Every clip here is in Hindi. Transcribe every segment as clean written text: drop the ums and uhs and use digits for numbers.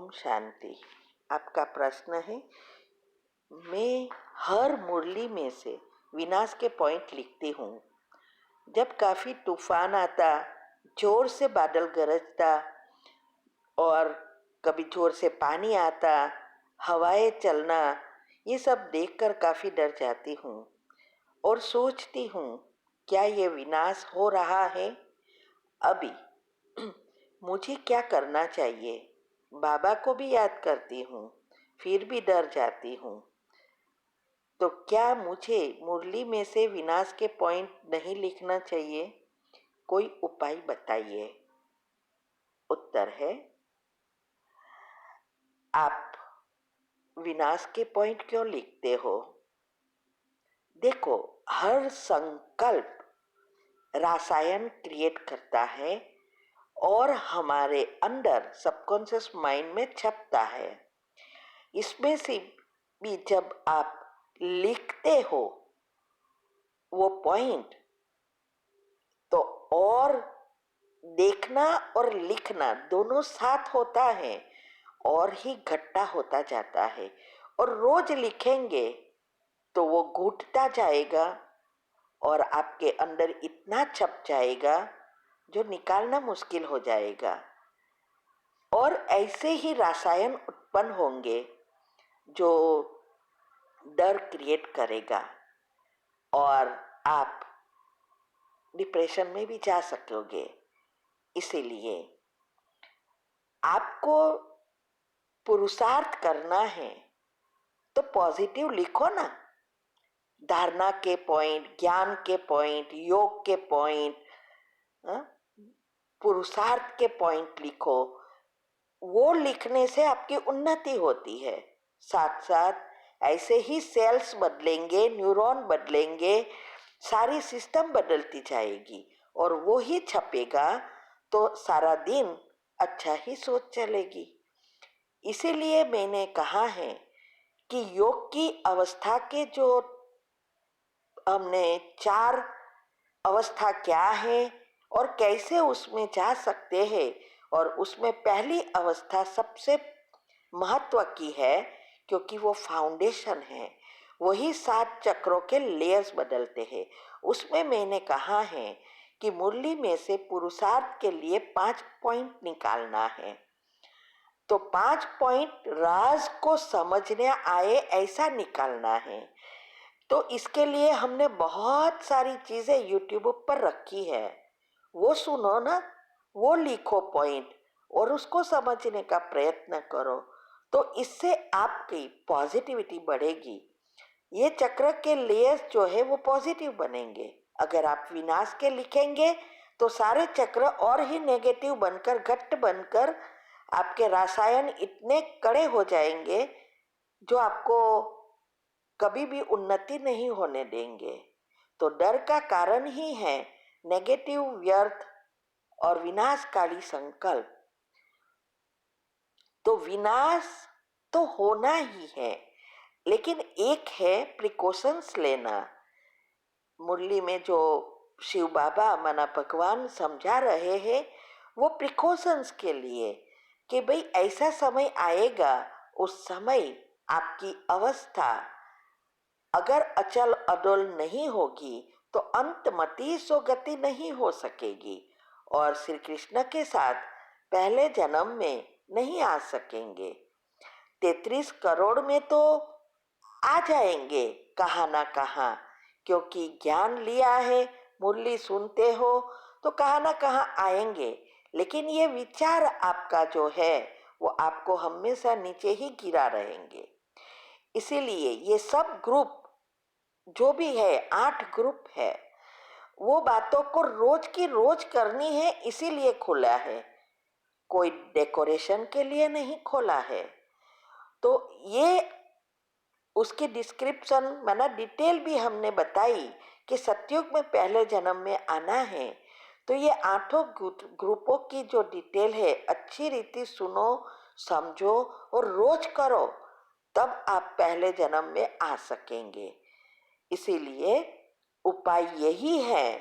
ओम शांति। आपका प्रश्न है, मैं हर मुरली में से विनाश के पॉइंट लिखती हूँ। जब काफ़ी तूफान आता, जोर से बादल गरजता और कभी जोर से पानी आता, हवाएं चलना, ये सब देखकर काफ़ी डर जाती हूँ और सोचती हूँ क्या ये विनाश हो रहा है अभी? मुझे क्या करना चाहिए? बाबा को भी याद करती हूँ, फिर भी डर जाती हूँ। तो क्या मुझे मुरली में से विनाश के पॉइंट नहीं लिखना चाहिए? कोई उपाय बताइए। उत्तर है, आप विनाश के पॉइंट क्यों लिखते हो? देखो, हर संकल्प रसायन क्रिएट करता है और हमारे अंदर सबकॉन्शियस माइंड में छपता है। इसमें से भी जब आप लिखते हो वो पॉइंट, तो और देखना और लिखना दोनों साथ होता है और ही घटता होता जाता है। और रोज लिखेंगे तो वो घुटता जाएगा और आपके अंदर इतना छप जाएगा जो निकालना मुश्किल हो जाएगा। और ऐसे ही रसायन उत्पन्न होंगे जो डर क्रिएट करेगा और आप डिप्रेशन में भी जा सकोगे। इसीलिए आपको पुरुषार्थ करना है तो पॉजिटिव लिखो ना। धारणा के पॉइंट, ज्ञान के पॉइंट, योग के पॉइंट, पुरुषार्थ के पॉइंट लिखो। वो लिखने से आपकी उन्नति होती है। साथ साथ ऐसे ही सेल्स बदलेंगे, न्यूरॉन बदलेंगे, सारी सिस्टम बदलती जाएगी और वो ही छपेगा तो सारा दिन अच्छा ही सोच चलेगी। इसीलिए मैंने कहा है कि योग की अवस्था के जो हमने 4 अवस्था क्या है और कैसे उसमें जा सकते हैं, और उसमें पहली अवस्था सबसे महत्व की है क्योंकि वो फाउंडेशन है। वही 7 चक्रों के लेयर्स बदलते हैं। उसमें मैंने कहा है कि मुरली में से पुरुषार्थ के लिए 5 पॉइंट निकालना है। तो 5 पॉइंट राज को समझने आए ऐसा निकालना है। तो इसके लिए हमने बहुत सारी चीजें यूट्यूब पर रखी है, वो सुनो ना, वो लिखो पॉइंट और उसको समझने का प्रयत्न करो। तो इससे आपकी पॉजिटिविटी बढ़ेगी। ये चक्र के लेयर्स जो है वो पॉजिटिव बनेंगे। अगर आप विनाश के लिखेंगे तो सारे चक्र और ही नेगेटिव बनकर, घट बनकर आपके रसायन इतने कड़े हो जाएंगे जो आपको कभी भी उन्नति नहीं होने देंगे। तो डर का कारण ही है नेगेटिव, व्यर्थ और विनाशकारी संकल्प। तो विनाश तो होना ही है, लेकिन एक है प्रिकॉशंस लेना। मुरली में जो शिव बाबा माना भगवान समझा रहे हैं वो प्रिकॉशंस के लिए कि भाई ऐसा समय आएगा, उस समय आपकी अवस्था अगर अचल अडोल नहीं होगी तो अंतमति सो गति नहीं हो सकेगी और श्री कृष्ण के साथ पहले जन्म में नहीं आ सकेंगे। 33 करोड़ में तो आ जाएंगे कहाँ ना कहाँ, क्योंकि ज्ञान लिया है, मुरली सुनते हो तो कहाँ ना कहाँ आएंगे। लेकिन ये विचार आपका जो है वो आपको हमेशा नीचे ही गिरा रहेंगे। इसीलिए ये सब ग्रुप जो भी है, 8 ग्रुप है, वो बातों को रोज की रोज करनी है, इसीलिए खोला है। कोई डेकोरेशन के लिए नहीं खोला है। तो ये उसकी डिस्क्रिप्शन माना डिटेल भी हमने बताई कि सतयुग में पहले जन्म में आना है। तो ये 8 ग्रुपों की जो डिटेल है अच्छी रीति सुनो, समझो और रोज करो, तब आप पहले जन्म में आ सकेंगे। इसीलिए उपाय यही है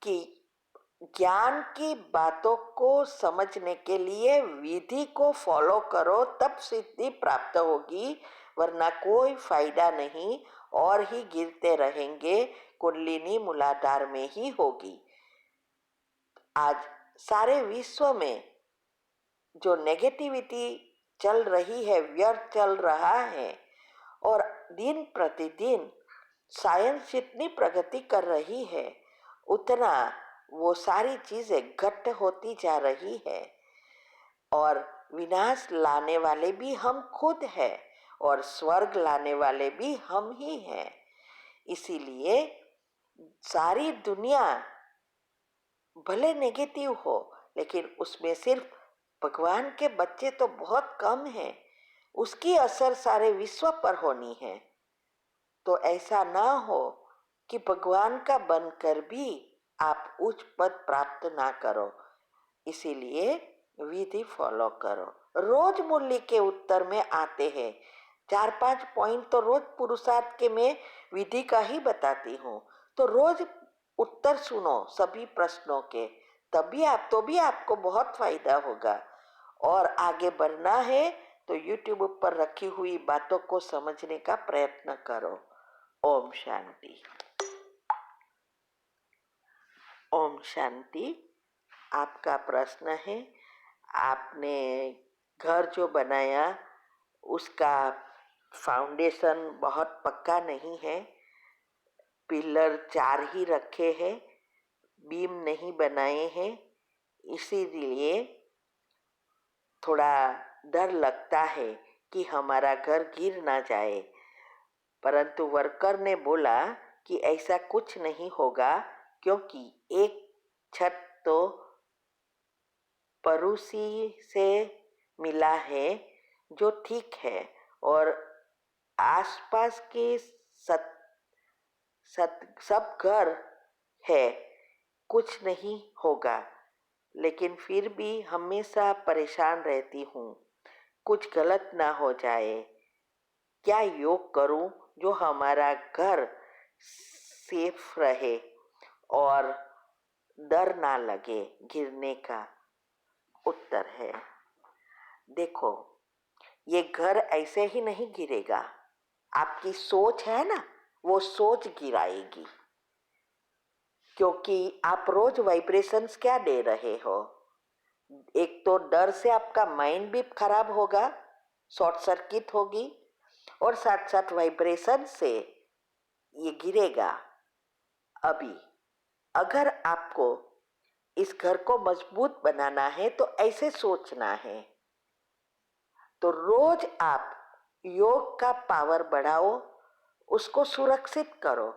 कि ज्ञान की बातों को समझने के लिए विधि को फॉलो करो, तब सिद्धि प्राप्त होगी, वरना कोई फायदा नहीं और ही गिरते रहेंगे, कुंडलिनी मूलाधार में ही होगी। आज सारे विश्व में जो नेगेटिविटी चल रही है, व्यर्थ चल रहा है, और दिन प्रतिदिन साइंस जितनी प्रगति कर रही है उतना वो सारी चीजें घट होती जा रही है, और विनाश लाने वाले भी हम खुद हैं और स्वर्ग लाने वाले भी हम ही हैं। इसीलिए सारी दुनिया भले नेगेटिव हो, लेकिन उसमें सिर्फ भगवान के बच्चे तो बहुत कम हैं, उसकी असर सारे विश्व पर होनी है। तो ऐसा ना हो कि भगवान का बनकर भी आप उच्च पद प्राप्त ना करो। इसीलिए विधि फॉलो करो। रोज मुरली के उत्तर में आते हैं 4-5 पॉइंट, तो रोज पुरुषार्थ के मैं विधि का ही बताती हूँ। तो रोज उत्तर सुनो सभी प्रश्नों के, तभी आपको बहुत फायदा होगा। और आगे बढ़ना है तो YouTube पर रखी हुई बातों को समझने का प्रयत्न करो। ओम शांति। ओम शांति। आपका प्रश्न है, आपने घर जो बनाया उसका फाउंडेशन बहुत पक्का नहीं है, पिलर 4 ही रखे हैं, बीम नहीं बनाए हैं, इसीलिए थोड़ा डर लगता है कि हमारा घर गिर ना जाए। परंतु वर्कर ने बोला कि ऐसा कुछ नहीं होगा, क्योंकि एक छत तो पड़ोसी से मिला है जो ठीक है, और आसपास के सब घर है, कुछ नहीं होगा। लेकिन फिर भी हमेशा परेशान रहती हूँ, कुछ गलत ना हो जाए। क्या योग करूं जो हमारा घर सेफ रहे और डर ना लगे गिरने का? उत्तर है, देखो, ये घर ऐसे ही नहीं गिरेगा, आपकी सोच है ना, वो सोच गिराएगी। क्योंकि आप रोज वाइब्रेशंस क्या दे रहे हो? एक तो डर से आपका माइंड भी खराब होगा, शॉर्ट सर्किट होगी, और साथ साथ वाइब्रेशन से ये गिरेगा। अभी अगर आपको इस घर को मजबूत बनाना है तो ऐसे सोचना है। तो रोज आप योग का पावर बढ़ाओ, उसको सुरक्षित करो।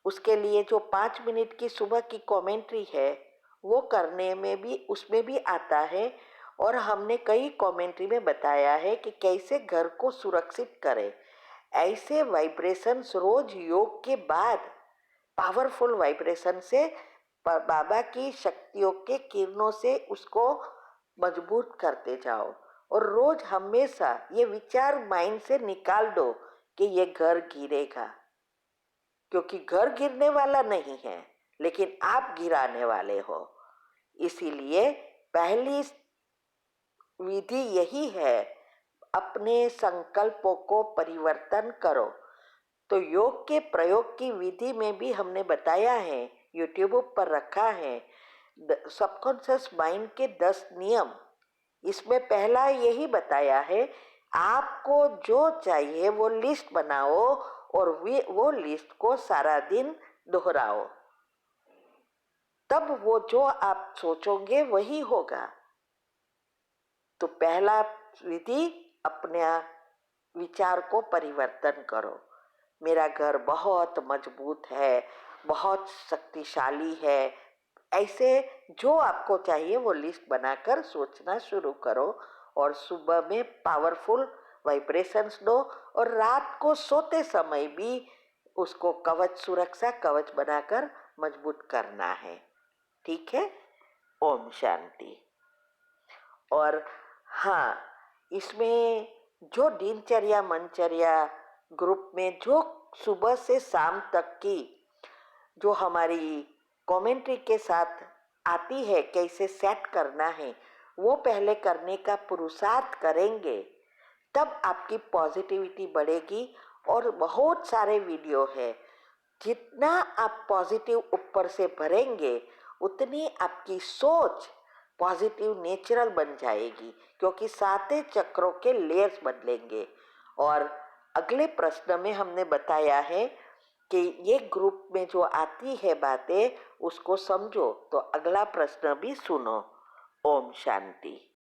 उसके लिए जो 5 मिनट की सुबह की कमेंट्री है वो करने में भी, उसमें भी आता है, और हमने कई कमेंट्री में बताया है कि कैसे घर को सुरक्षित करें। ऐसे वाइब्रेशंस रोज योग के बाद पावरफुल वाइब्रेशन से, बाबा की शक्तियों के किरणों से उसको मजबूत करते जाओ। और रोज हमेशा ये विचार माइंड से निकाल दो कि ये घर गिरेगा, क्योंकि घर गिरने वाला नहीं है, लेकिन आप गिराने वाले हो। इसीलिए पहली विधि यही है, अपने संकल्पों को परिवर्तन करो। तो योग के प्रयोग की विधि में भी हमने बताया है, यूट्यूब पर रखा है, सबकॉन्शियस माइंड के 10 नियम। इसमें पहला यही बताया है, आपको जो चाहिए वो लिस्ट बनाओ और वो लिस्ट को सारा दिन दोहराओ, तब वो जो आप सोचोगे वही होगा। तो पहला विधि, अपने विचार को परिवर्तन करो। मेरा घर बहुत मजबूत है, बहुत शक्तिशाली है, ऐसे जो आपको चाहिए वो लिस्ट बनाकर सोचना शुरू करो। और सुबह में पावरफुल वाइब्रेशंस दो, और रात को सोते समय भी उसको कवच, सुरक्षा कवच बनाकर मजबूत करना है। ठीक है? ओम शांति। और हाँ, इसमें जो दिनचर्या मनचर्या ग्रुप में जो सुबह से शाम तक की जो हमारी कमेंट्री के साथ आती है, कैसे सेट करना है, वो पहले करने का पुरुषार्थ करेंगे, तब आपकी पॉजिटिविटी बढ़ेगी। और बहुत सारे वीडियो है, जितना आप पॉजिटिव ऊपर से भरेंगे उतनी आपकी सोच पॉजिटिव नेचुरल बन जाएगी, क्योंकि सातों चक्रों के लेयर्स बदलेंगे। और अगले प्रश्न में हमने बताया है कि ये ग्रुप में जो आती है बातें उसको समझो, तो अगला प्रश्न भी सुनो। ओम शांति।